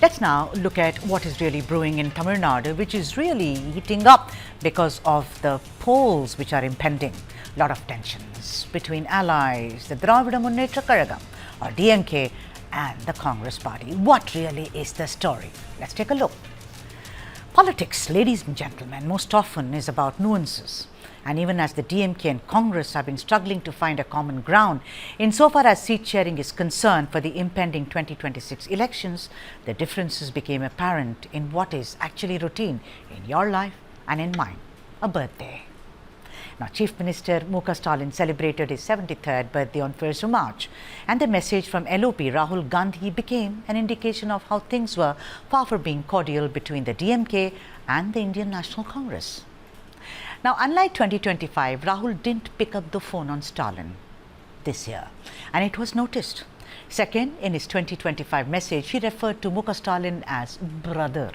Let's now look at what is really brewing in Tamil Nadu, which is really heating up because of the polls which are impending. A lot of tensions between allies, the Dravida Munnetra Kazhagam or DMK and the Congress party. What really is the story? Let's take a look. Politics, ladies and gentlemen, most often is about nuances. And even as the DMK and Congress have been struggling to find a common ground, insofar as seat sharing is concerned for the impending 2026 elections, the differences became apparent in what is actually routine in your life and in mine, a birthday. Now, Chief Minister Stalin celebrated his 73rd birthday on 1st of March, and the message from LOP Rahul Gandhi became an indication of how things were far from being cordial between the DMK and the Indian National Congress. Now, unlike 2025, Rahul didn't pick up the phone on Stalin this year, and it was noticed. Second, in his 2025 message, he referred to Stalin as brother,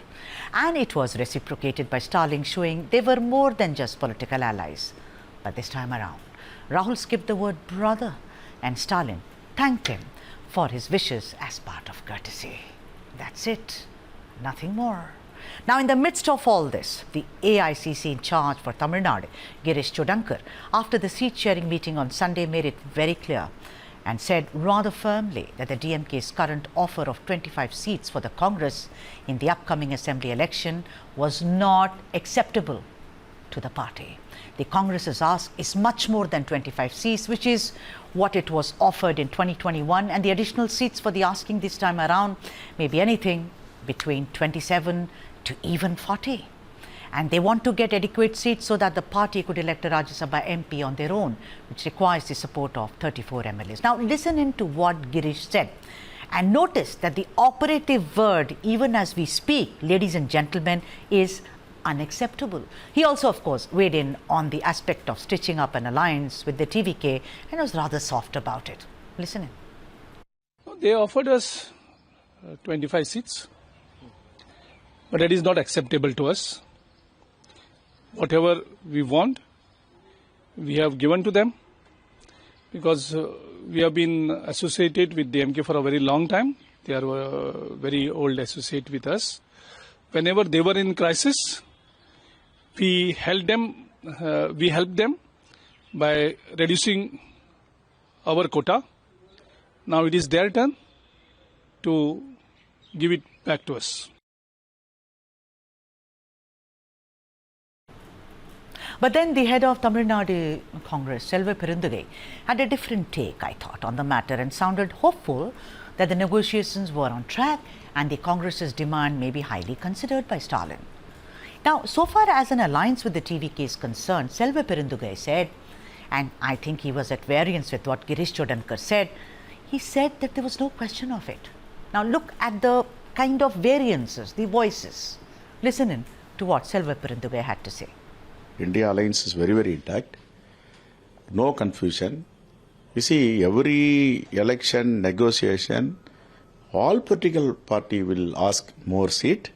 and it was reciprocated by Stalin, showing they were more than just political allies. But this time around, Rahul skipped the word brother, and Stalin thanked him for his wishes as part of courtesy. That's it, nothing more. Now, in the midst of all this, the AICC in charge for Tamil Nadu, Girish Chodankar, after the seat-sharing meeting on Sunday, made it very clear and said rather firmly that the DMK's current offer of 25 seats for the Congress in the upcoming assembly election was not acceptable to the party. The Congress's ask is much more than 25 seats, which is what it was offered in 2021, and the additional seats for the asking this time around may be anything between 27 to even 40. And they want to get adequate seats so that the party could elect a Rajya Sabha MP on their own, which requires the support of 34 MLAs. Now, listen in to what Girish said. And notice that the operative word, even as we speak, ladies and gentlemen, is unacceptable. He also, of course, weighed in on the aspect of stitching up an alliance with the TVK and was rather soft about it. Listen in. They offered us 25 seats. But that is not acceptable to us. Whatever we want, we have given to them, because we have been associated with DMK for a very long time. They are a very old associate with us. Whenever they were in crisis, we helped them by reducing our quota. Now it is their turn to give it back to us. But then the head of Tamil Nadu Congress, Selva Perundugai, had a different take, I thought, on the matter and sounded hopeful that the negotiations were on track and the Congress's demand may be highly considered by Stalin. Now, so far as an alliance with the TVK is concerned, Selva Perundugai said, and I think he was at variance with what Girish Chodankar said, he said that there was no question of it. Now, look at the kind of variances, the voices. Listen in to what Selva Perundugai had to say. India alliance is very, very intact. No confusion. You see, every election negotiation, all political party will ask more seat.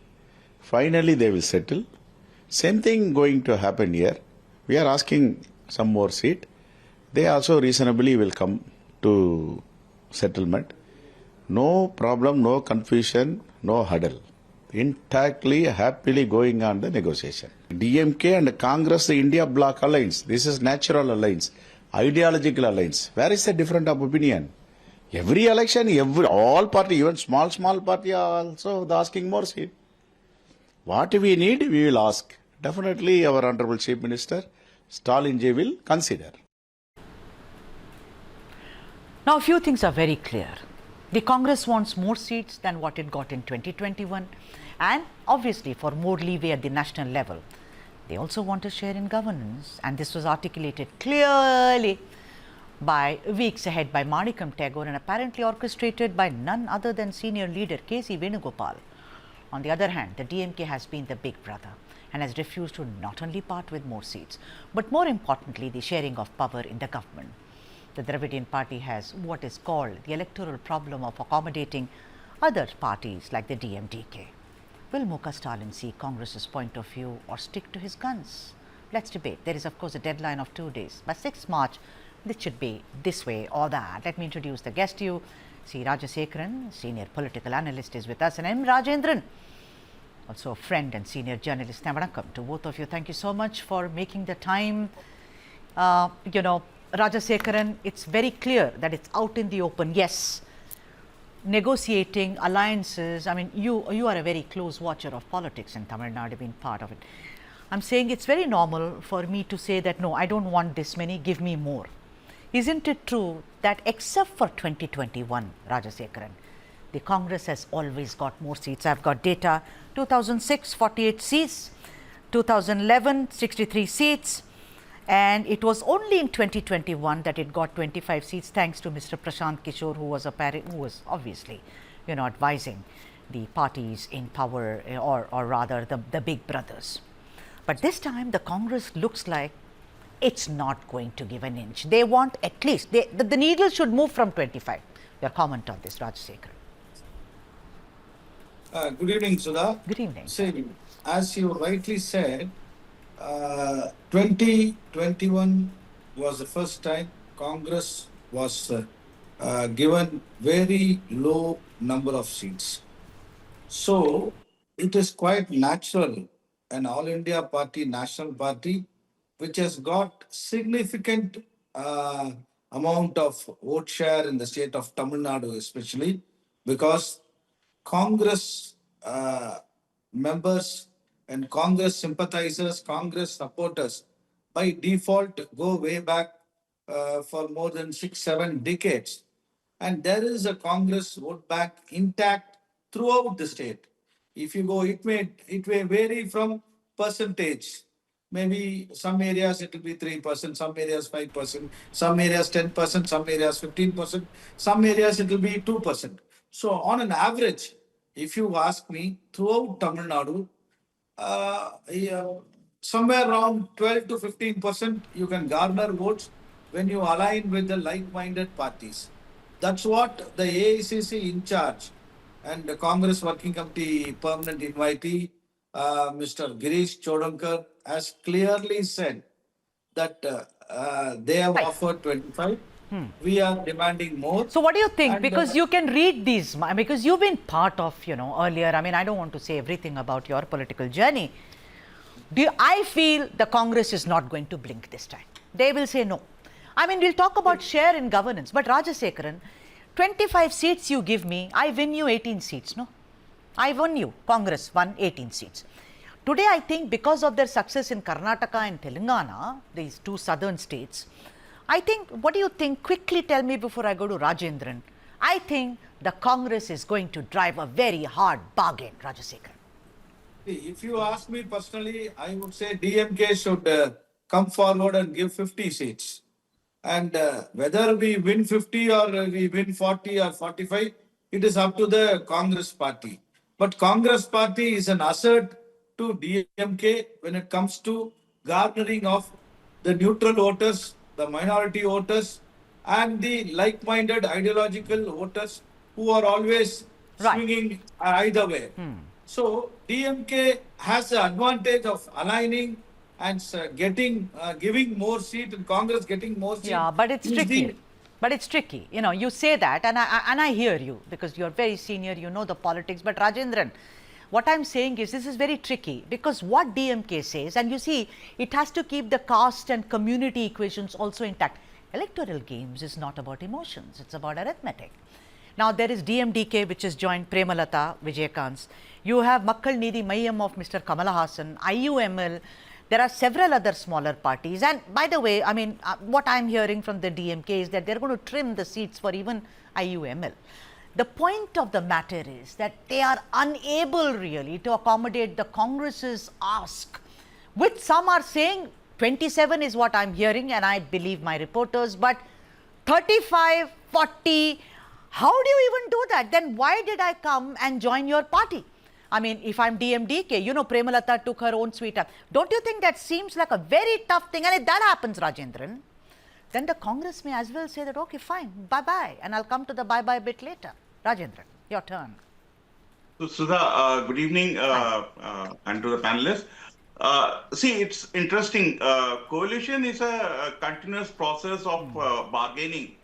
Finally, they will settle. Same thing going to happen here. We are asking some more seat. They also reasonably will come to settlement. No problem, no confusion, no huddle. Intactly, happily going on the negotiation. DMK and Congress, the India bloc alliance. This is natural alliance, ideological alliance. Where is the difference of opinion? Every election, all party, even small party are also asking more seat. What we need, we will ask. Definitely our Honorable Chief Minister, Stalin ji, will consider. Now, a few things are very clear. The Congress wants more seats than what it got in 2021 and obviously for more leeway at the national level. They also want a share in governance, and this was articulated clearly by weeks ahead by Manikam Tagore and apparently orchestrated by none other than senior leader K.C. Venugopal. On the other hand, the DMK has been the big brother and has refused to not only part with more seats, but more importantly, the sharing of power in the government. The Dravidian party has what is called the electoral problem of accommodating other parties like the DMDK. Will Stalin see Congress's point of view or stick to his guns? Let's debate. There is, of course, a deadline of 2 days. By 6th March, this should be this way or that. Let me introduce the guest to you. C. Rajasekaran, senior political analyst, is with us, and M. Rajendran, also a friend and senior journalist. Vanakkam to both of you. Thank you so much for making the time. Rajasekaran, it's very clear that it's out in the open. Yes, negotiating alliances. I mean, you are a very close watcher of politics in Tamil Nadu, been part of it. I'm saying it's very normal for me to say that no, I don't want this many, give me more. Isn't it true that except for 2021, Rajasekaran, the Congress has always got more seats? I've got data: 2006, 48 seats, 2011, 63 seats, and it was only in 2021 that it got 25 seats, thanks to Mr. Prashant Kishore, who was obviously, advising the parties in power, or rather the big brothers. But this time the Congress looks like it's not going to give an inch. They want at least, the needle should move from 25. Your comment on this, Rajasekaran. Good evening, Sudha. Good evening. See, as you rightly said, 2021 was the first time Congress was given very low number of seats. So it is quite natural an All India party, national party, which has got significant amount of vote share in the state of Tamil Nadu, especially because Congress members and Congress sympathizers, Congress supporters, by default go way back for more than 6-7 decades. And there is a Congress vote bank intact throughout the state. If you go, it may vary from percentage. Maybe some areas it will be 3%, some areas 5%, some areas 10%, some areas 15%, some areas it will be 2%. So on an average, if you ask me, throughout Tamil Nadu, somewhere around 12 to 15% you can garner votes when you align with the like-minded parties. That's what the AICC in charge and the Congress Working Committee permanent invitee, Mr. Girish Chodankar, has clearly said that they have offered 25. We are demanding more. So what do you think? Because you can read these, because you've been part of, earlier, I mean, I don't want to say everything about your political journey. I feel the Congress is not going to blink this time. They will say no. I mean, we'll talk about share in governance, but Rajasekaran, 25 seats you give me, I win you 18 seats, no? I won you. Congress won 18 seats. Today, I think because of their success in Karnataka and Telangana, these two southern states, I think, what do you think? Quickly tell me before I go to Rajendran. I think the Congress is going to drive a very hard bargain, Rajasekaran. If you ask me personally, I would say DMK should come forward and give 50 seats. And whether we win 50 or we win 40 or 45, it is up to the Congress party. But Congress party is an asset to DMK when it comes to garnering of the neutral voters, the minority voters, and the like-minded ideological voters who are always swinging either way. So DMK has the advantage of aligning and giving more seat, and Congress getting more seat. Yeah, but it's tricky. But it's tricky. You say that, and I hear you because you're very senior, you know the politics. But Rajendran, what I'm saying is this is very tricky because what DMK says, and you see, it has to keep the caste and community equations also intact. Electoral games is not about emotions, it's about arithmetic. Now there is DMDK, which has joined Premalata Vijayakant's. You have Makkal Nidhi Mayam of Mr. Kamala Hassan, IUML. There are several other smaller parties. And by the way, I mean, what I'm hearing from the DMK is that they're going to trim the seats for even IUML. The point of the matter is that they are unable really to accommodate the Congress's ask, which some are saying 27 is what I'm hearing, and I believe my reporters, but 35, 40, how do you even do that? Then why did I come and join your party? I mean, if I'm DMDK, Premalata took her own sweet time. Don't you think that seems like a very tough thing? And if that happens, Rajendran, then the Congress may as well say that, okay, fine, bye-bye. And I'll come to the bye-bye bit later. Rajendran, your turn. So, Sudha, good evening and to the panelists. See, it's interesting. Coalition is a continuous process of bargaining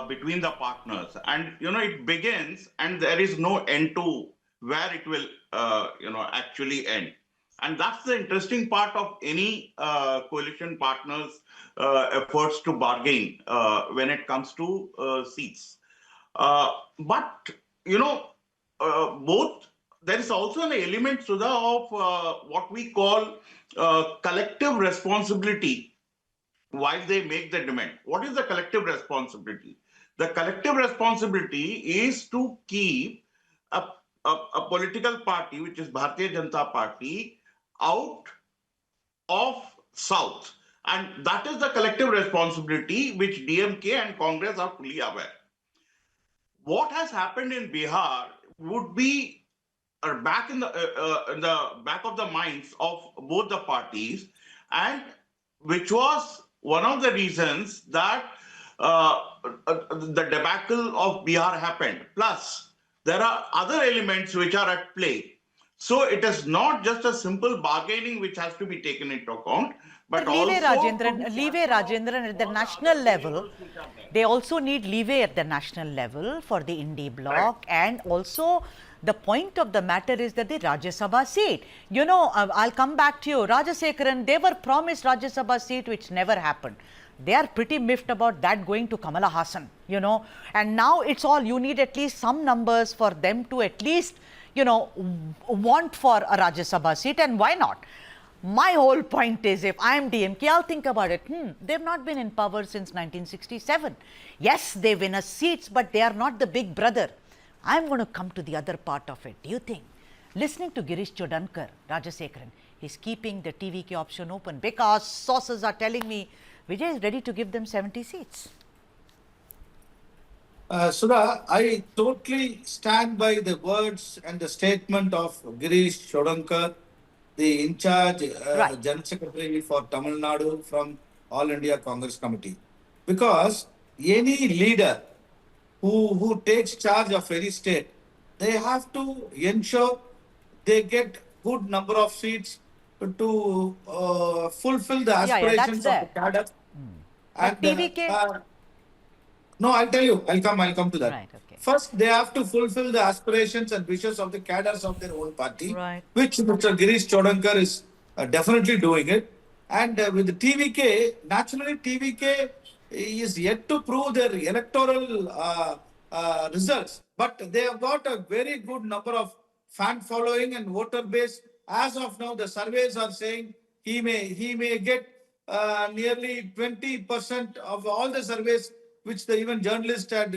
between the partners. And, it begins and there is no end to where it will, actually end. And that's the interesting part of any coalition partners' efforts to bargain when it comes to seats. But, both, there is also an element, Sudha, of what we call collective responsibility while they make the demand. What is the collective responsibility? The collective responsibility is to keep a political party, which is Bharatiya Janata Party, out of South. And that is the collective responsibility which DMK and Congress are fully aware. What has happened in Bihar would be back in the back of the minds of both the parties, and which was one of the reasons that the debacle of Bihar happened. Plus, there are other elements which are at play. So it is not just a simple bargaining which has to be taken into account, but leeway, also Rajendran, at the national level. They also need leeway at the national level for the Indie bloc, and also the point of the matter is that the Rajya Sabha seat. I'll come back to you. Rajasekaran, they were promised Rajya Sabha seat, which never happened. They are pretty miffed about that going to Kamala Hassan, and now it's all, you need at least some numbers for them to at least, want for a Rajya Sabha seat, and why not? My whole point is, if I am DMK, I'll think about it. They've not been in power since 1967. Yes, they win us seats, but they are not the big brother. I'm going to come to the other part of it. Do you think, listening to Girish Chodankar, Rajasekaran, he's keeping the TVK option open because sources are telling me Vijay is ready to give them 70 seats? Sudha, I totally stand by the words and the statement of Girish Chodankar, the in-charge General Secretary for Tamil Nadu from All India Congress Committee. Because any leader who takes charge of any state, they have to ensure they get good number of seats to fulfill the aspirations of the cadre. And TVK? No, I'll tell you. I'll come to that. Right, okay. First, they have to fulfill the aspirations and wishes of the cadres of their own party, which Mr. Girish Chodankar is definitely doing it. And with the TVK, naturally TVK is yet to prove their electoral results. But they have got a very good number of fan following and voter base. As of now, the surveys are saying he may get nearly 20% of all the surveys which the even journalists had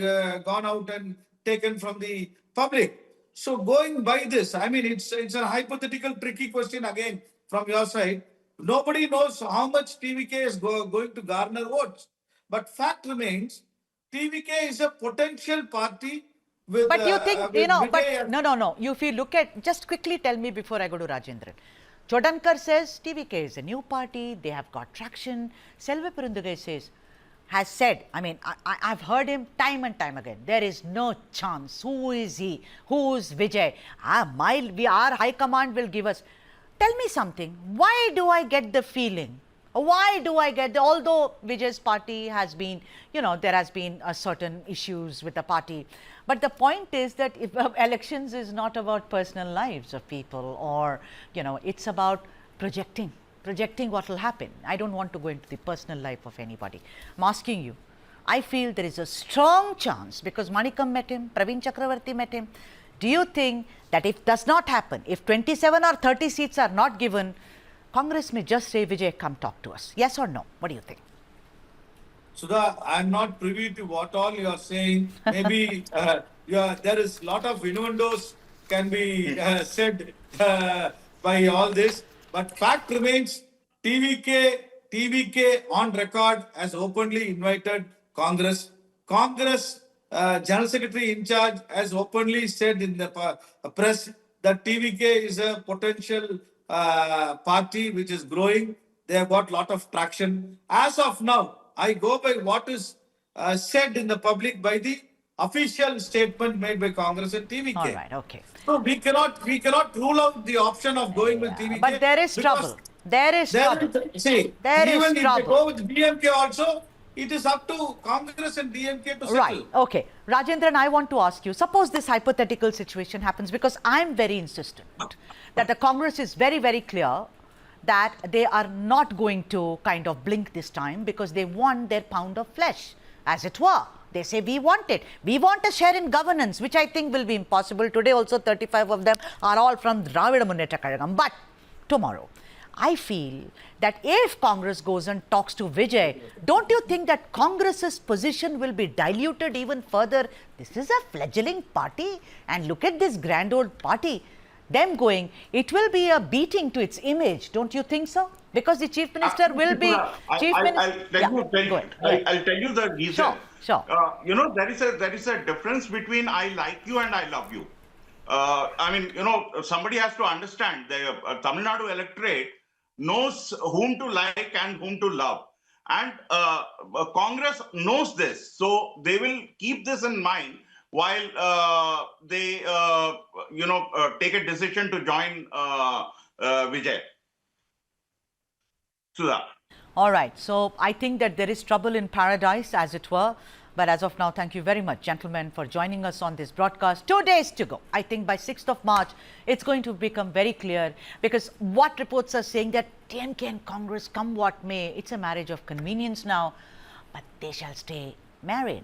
gone out and taken from the public. So going by this, I mean, it's a hypothetical, tricky question again from your side. Nobody knows how much TVK is going to garner votes. But fact remains, TVK is a potential party with... But you think, no. If you look at, just quickly tell me before I go to Rajendran. Chodankar says TVK is a new party, they have got traction. Selva Perundugai has said, I mean, I've heard him time and time again, there is no chance. Who is he? Who is Vijay? Our high command will give us. Tell me something. Why do I get the feeling? Why do I get, although Vijay's party has been, there has been a certain issues with the party. But the point is that if elections is not about personal lives of people or, it's about projecting what will happen. I don't want to go into the personal life of anybody. I'm asking you, I feel there is a strong chance because Manikam met him, Praveen Chakravarti met him. Do you think that if does not happen, if 27 or 30 seats are not given, Congress may just say, Vijay, come talk to us. Yes or no? What do you think? Sudha, I'm not privy to what all you are saying. Maybe there is a lot of innuendos can be said by all this. But fact remains, TVK on record has openly invited Congress. Congress General Secretary in charge has openly said in the press that TVK is a potential party which is growing. They have got a lot of traction. As of now, I go by what is said in the public by the official statement made by Congress and TVK. All right, okay. So we cannot rule out the option of going with TVK. But there is trouble. There is trouble. See, there even is if trouble. they go with DMK also, It is up to Congress and DMK to settle. Right. Okay. Rajendran, I want to ask you, suppose this hypothetical situation happens, because I'm very insistent that the Congress is very, very clear that they are not going to kind of blink this time because they want their pound of flesh, as it were. They say, we want it. We want a share in governance, which I think will be impossible. Today also 35 of them are all from Dravida Munnetra Kazhagam. But tomorrow, I feel that if Congress goes and talks to Vijay, don't you think that Congress's position will be diluted even further? This is a fledgling party, and look at this grand old party. Them going, it will be a beating to its image, don't you think so? Because the Chief Minister will be... I'll tell you the reason. Sure. You know, there is a difference between I like you and I love you. I mean, you know, somebody has to understand the Tamil Nadu electorate knows whom to like and whom to love. And Congress knows this. So they will keep this in mind while they, take a decision to join Vijay. Sudha. All right. So I think that there is trouble in paradise, as it were. But as of now, thank you very much, gentlemen, for joining us on this broadcast. 2 days to go. I think by 6th of March, it's going to become very clear, because what reports are saying that DMK and Congress, come what may, it's a marriage of convenience now, but they shall stay married.